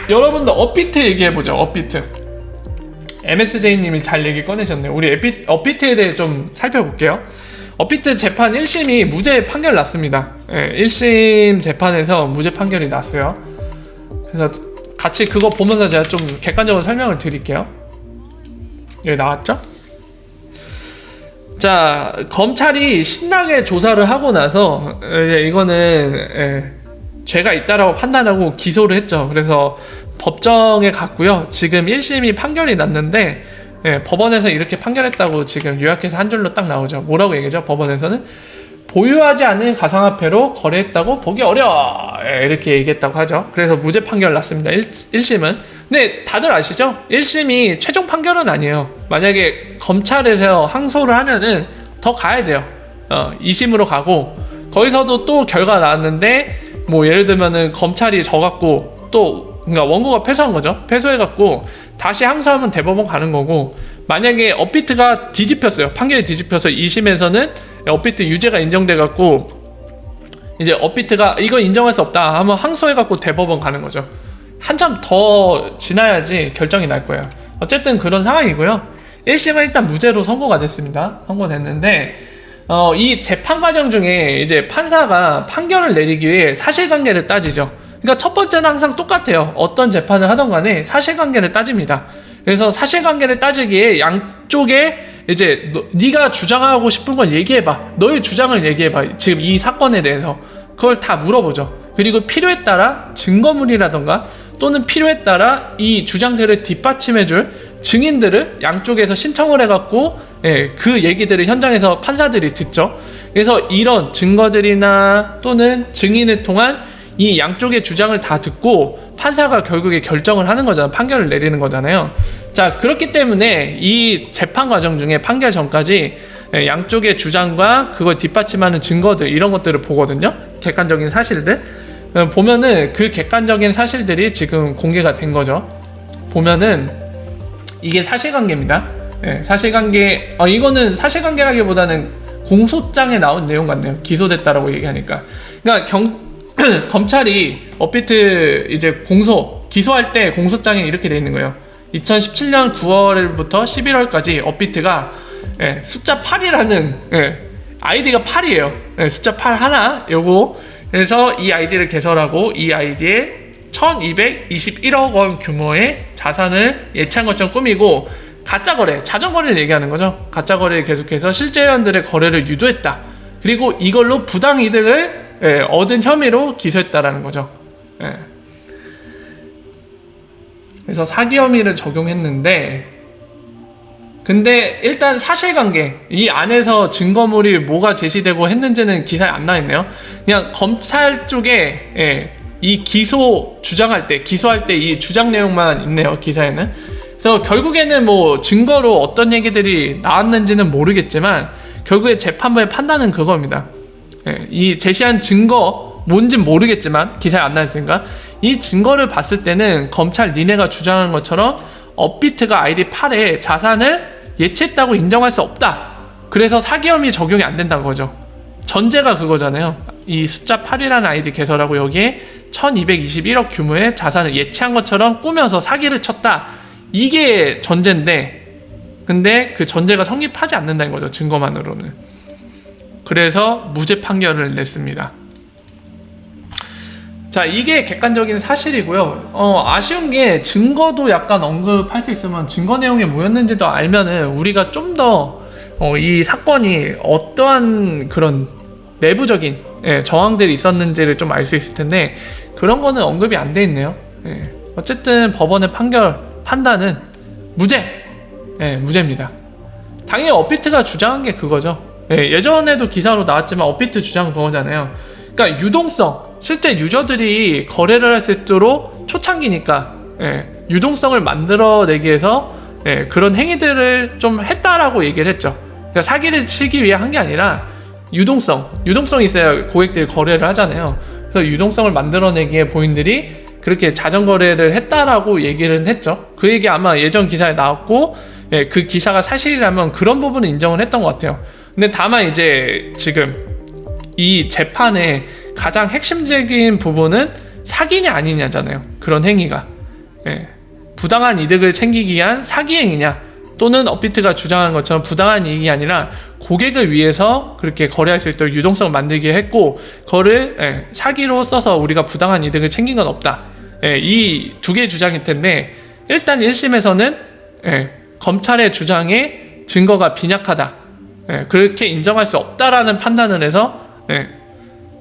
여러분들 업비트 얘기해보죠. 업비트. MSJ님이 잘 얘기 꺼내셨네요. 우리 업비트에 대해 좀 살펴볼게요. 업비트 재판 1심이 무죄 판결 났습니다. 1심 재판에서 무죄 판결이 났어요. 그래서 같이 그거 보면서 제가 좀 객관적으로 설명을 드릴게요. 여기 나왔죠? 자, 검찰이 신나게 조사를 하고 나서 이거는 죄가 있다라고 판단하고 기소를 했죠. 그래서 법정에 갔고요. 지금 1심이 판결이 났는데 법원에서 이렇게 판결했다고 지금 요약해서 한 줄로 딱 나오죠. 뭐라고 얘기하죠? 법원에서는 보유하지 않은 가상화폐로 거래했다고 보기 어려워 이렇게 얘기했다고 하죠. 그래서 무죄 판결 났습니다. 1심은. 근데 다들 아시죠? 1심이 최종 판결은 아니에요. 만약에 검찰에서 항소를 하면은 더 가야 돼요. 2심으로 가고 거기서도 또 결과 나왔는데 뭐 예를 들면은 검찰이 져갖고 또 그러니까 원고가 패소한 거죠. 패소해갖고 다시 항소하면 대법원 가는 거고, 만약에 업비트가 뒤집혔어요. 판결이 뒤집혀서 2심에서는 업비트 유죄가 인정돼갖고 이제 업비트가 이거 인정할 수 없다 하면 항소해갖고 대법원 가는 거죠. 한참 더 지나야지 결정이 날 거예요. 어쨌든 그런 상황이고요. 1심은 일단 무죄로 선고가 됐습니다. 선고됐는데 이 재판 과정 중에 이제 판사가 판결을 내리기 위해 사실관계를 따지죠. 그러니까 첫 번째는 항상 똑같아요. 어떤 재판을 하던 간에 사실관계를 따집니다. 그래서 사실관계를 따지기에 양쪽에 이제 네가 주장하고 싶은 걸 얘기해봐. 너의 주장을 얘기해봐. 지금 이 사건에 대해서. 그걸 다 물어보죠. 그리고 필요에 따라 증거물이라던가 또는 필요에 따라 이 주장들을 뒷받침해줄 증인들을 양쪽에서 신청을 해갖고 그 얘기들을 현장에서 판사들이 듣죠. 그래서 이런 증거들이나 또는 증인을 통한 이 양쪽의 주장을 다 듣고 판사가 결국에 결정을 하는 거잖아요. 판결을 내리는 거잖아요. 자, 그렇기 때문에 이 재판 과정 중에 판결 전까지 양쪽의 주장과 그걸 뒷받침하는 증거들 이런 것들을 보거든요. 객관적인 사실들 보면은 그 객관적인 사실들이 지금 공개가 된 거죠. 보면은 이게 사실관계입니다. 사실관계 이거는 사실관계라기보다는 공소장에 나온 내용 같네요. 기소됐다라고 얘기하니까. 그러니까 검찰이 업비트 이제 기소할 때 공소장에 이렇게 돼 있는 거예요. 2017년 9월부터 11월까지 업비트가 숫자 8이라는 아이디가 8이에요. 숫자 8 하나 요거. 그래서 이 아이디를 개설하고 이 아이디에 1221억 원 규모의 자산을 예치한 것처럼 꾸미고 가짜거래, 자전거래를 얘기하는 거죠. 가짜거래를 계속해서 실제 회원들의 거래를 유도했다. 그리고 이걸로 부당이득을 얻은 혐의로 기소했다라는 거죠. 그래서 사기 혐의를 적용했는데, 근데 일단 사실관계 이 안에서 증거물이 뭐가 제시되고 했는지는 기사에 안 나와있네요. 그냥 검찰 쪽에 이 기소할 때 이 주장 내용만 있네요. 기사에는. 그래서 결국에는 뭐 증거로 어떤 얘기들이 나왔는지는 모르겠지만 결국에 재판부의 판단은 그겁니다. 이 제시한 증거 뭔진 모르겠지만 기사에 안 나왔으니까 이 증거를 봤을 때는 검찰 니네가 주장한 것처럼 업비트가 아이디 8에 자산을 예치했다고 인정할 수 없다. 그래서 사기 혐의 적용이 안 된다는 거죠. 전제가 그거잖아요. 이 숫자 8이라는 아이디 개설하고 여기에 1221억 규모의 자산을 예치한 것처럼 꾸며서 사기를 쳤다. 이게 전제인데 근데 그 전제가 성립하지 않는다는 거죠. 증거만으로는. 그래서 무죄 판결을 냈습니다. 자, 이게 객관적인 사실이고요. 아쉬운 게 증거도 약간 언급할 수 있으면 증거 내용이 뭐였는지도 알면은 우리가 좀 더 이 사건이 어떠한 그런 내부적인 정황들이 있었는지를 좀 알 수 있을 텐데 그런 거는 언급이 안 돼 있네요. 어쨌든 법원의 판단은 무죄. 무죄입니다. 당연히 업비트가 주장한 게 그거죠. 예전에도 기사로 나왔지만 업비트 주장은 그거잖아요. 그러니까 유동성, 실제 유저들이 거래를 할 수 있도록 초창기니까 유동성을 만들어내기 위해서 그런 행위들을 좀 했다라고 얘기를 했죠. 그러니까 사기를 치기 위해 한 게 아니라 유동성이 있어야 고객들이 거래를 하잖아요. 그래서 유동성을 만들어내기에 본인들이 그렇게 자전거래를 했다라고 얘기를 했죠. 그 얘기 아마 예전 기사에 나왔고 그 기사가 사실이라면 그런 부분은 인정을 했던 것 같아요. 근데 다만 이제 지금 이 재판의 가장 핵심적인 부분은 사기냐 아니냐잖아요. 그런 행위가. 예. 부당한 이득을 챙기기 위한 사기 행위냐, 또는 업비트가 주장한 것처럼 부당한 이익이 아니라 고객을 위해서 그렇게 거래할 수 있도록 유동성을 만들게 했고, 그거를 사기로 써서 우리가 부당한 이득을 챙긴 건 없다. 이 두 개의 주장일 텐데, 일단 1심에서는 검찰의 주장에 증거가 빈약하다, 그렇게 인정할 수 없다라는 판단을 해서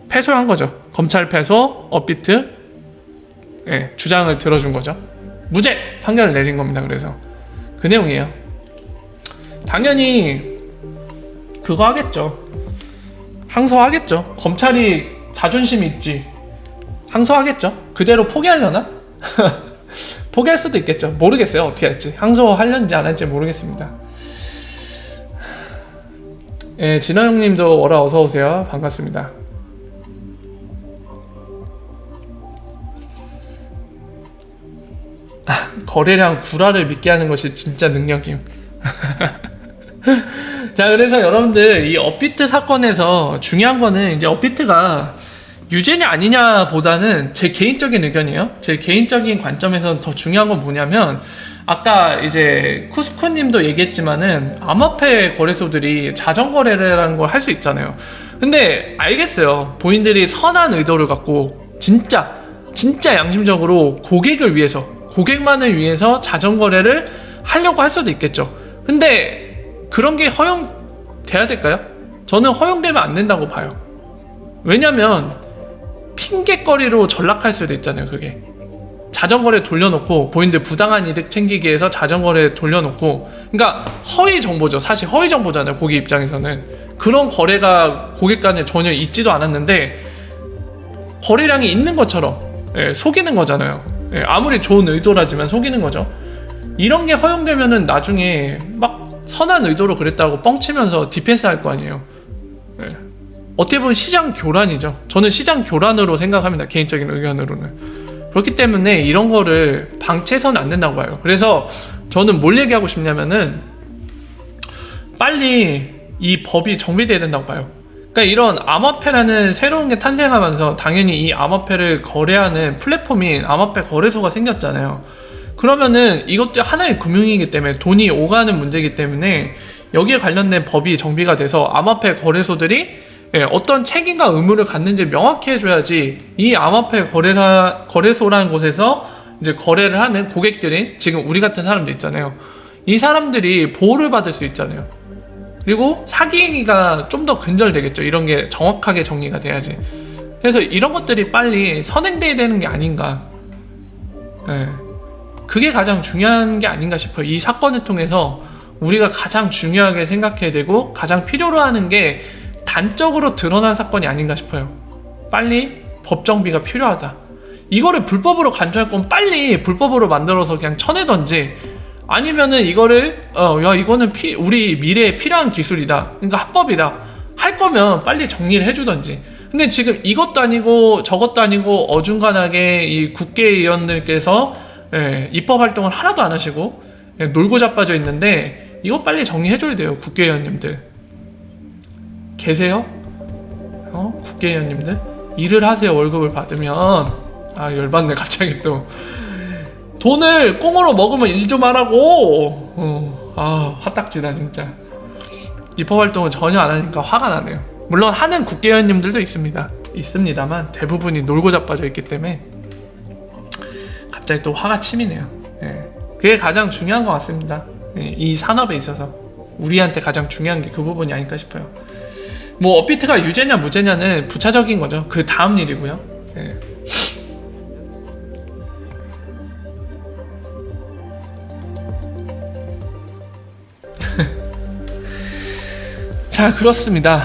패소한 거죠. 검찰 패소, 업비트 주장을 들어준 거죠. 무죄 판결을 내린 겁니다. 그래서 그 내용이에요. 당연히 그거 하겠죠. 항소하겠죠. 검찰이 자존심이 있지. 항소하겠죠. 그대로 포기하려나? 포기할 수도 있겠죠. 모르겠어요. 어떻게 할지. 항소하려는지 안 할지 모르겠습니다. 진호 형님도 월화 어서 오세요. 반갑습니다. 거래량 구라를 믿게 하는 것이 진짜 능력임. 자, 그래서 여러분들 이 업비트 사건에서 중요한 거는 이제 업비트가 유죄냐 아니냐 보다는 제 개인적인 의견이에요. 제 개인적인 관점에서 더 중요한 건 뭐냐면, 아까 이제 쿠스쿠님도 얘기했지만은 암호화폐 거래소들이 자전거래라는 걸 할 수 있잖아요. 근데 알겠어요. 본인들이 선한 의도를 갖고 진짜 양심적으로 고객을 위해서, 고객만을 위해서 자전거래를 하려고 할 수도 있겠죠. 근데 그런 게 허용돼야 될까요? 저는 허용되면 안 된다고 봐요. 왜냐면 핑계거리로 전락할 수도 있잖아요. 그게 자전거를 돌려놓고 본인들 부당한 이득 챙기기 위해서 자전거를 돌려놓고, 그러니까 허위 정보죠. 사실 허위 정보잖아요. 고객 입장에서는 그런 거래가 고객 간에 전혀 있지도 않았는데 거래량이 있는 것처럼 속이는 거잖아요. 아무리 좋은 의도라지만 속이는 거죠. 이런 게 허용되면은 나중에 막 선한 의도로 그랬다고 뻥치면서 디펜스 할 거 아니에요. 어떻게 보면 시장 교란이죠. 저는 시장 교란으로 생각합니다. 개인적인 의견으로는. 그렇기 때문에 이런 거를 방치해서는 안 된다고 봐요. 그래서 저는 뭘 얘기하고 싶냐면은 빨리 이 법이 정비돼야 된다고 봐요. 그러니까 이런 암호화폐라는 새로운 게 탄생하면서 당연히 이 암호화폐를 거래하는 플랫폼인 암호화폐 거래소가 생겼잖아요. 그러면은 이것도 하나의 금융이기 때문에 돈이 오가는 문제이기 때문에 여기에 관련된 법이 정비가 돼서 암호화폐 거래소들이 어떤 책임과 의무를 갖는지 명확히 해줘야지 이 암호화폐 거래소라는 곳에서 이제 거래를 하는 고객들이, 지금 우리 같은 사람들 있잖아요. 이 사람들이 보호를 받을 수 있잖아요. 그리고 사기 행위가 좀 더 근절되겠죠. 이런 게 정확하게 정리가 돼야지. 그래서 이런 것들이 빨리 선행돼야 되는 게 아닌가. 그게 가장 중요한 게 아닌가 싶어요. 이 사건을 통해서 우리가 가장 중요하게 생각해야 되고 가장 필요로 하는 게 단적으로 드러난 사건이 아닌가 싶어요. 빨리 법 정비가 필요하다. 이거를 불법으로 간주할 건 빨리 불법으로 만들어서 그냥 쳐내던지, 아니면은 이거를 야 이거는 우리 미래에 필요한 기술이다, 그러니까 합법이다 할 거면 빨리 정리를 해주던지. 근데 지금 이것도 아니고 저것도 아니고 어중간하게 이 국회의원들께서 입법 활동을 하나도 안 하시고 놀고 자빠져 있는데, 이거 빨리 정리해줘야 돼요. 국회의원님들 계세요? 국회의원님들 일을 하세요. 월급을 받으면. 열받네 갑자기. 또 돈을 꽁으로 먹으면 일 좀 하라고. 화딱지다 진짜. 입법 활동을 전혀 안 하니까 화가 나네요. 물론 하는 국회의원님들도 있습니다만 대부분이 놀고 자빠져 있기 때문에 갑자기 또 화가 치미네요. 그게 가장 중요한 것 같습니다. 이 산업에 있어서 우리한테 가장 중요한 게 그 부분이 아닐까 싶어요. 뭐 업비트가 유죄냐 무죄냐는 부차적인 거죠. 그 다음 일이고요. 자, 그렇습니다.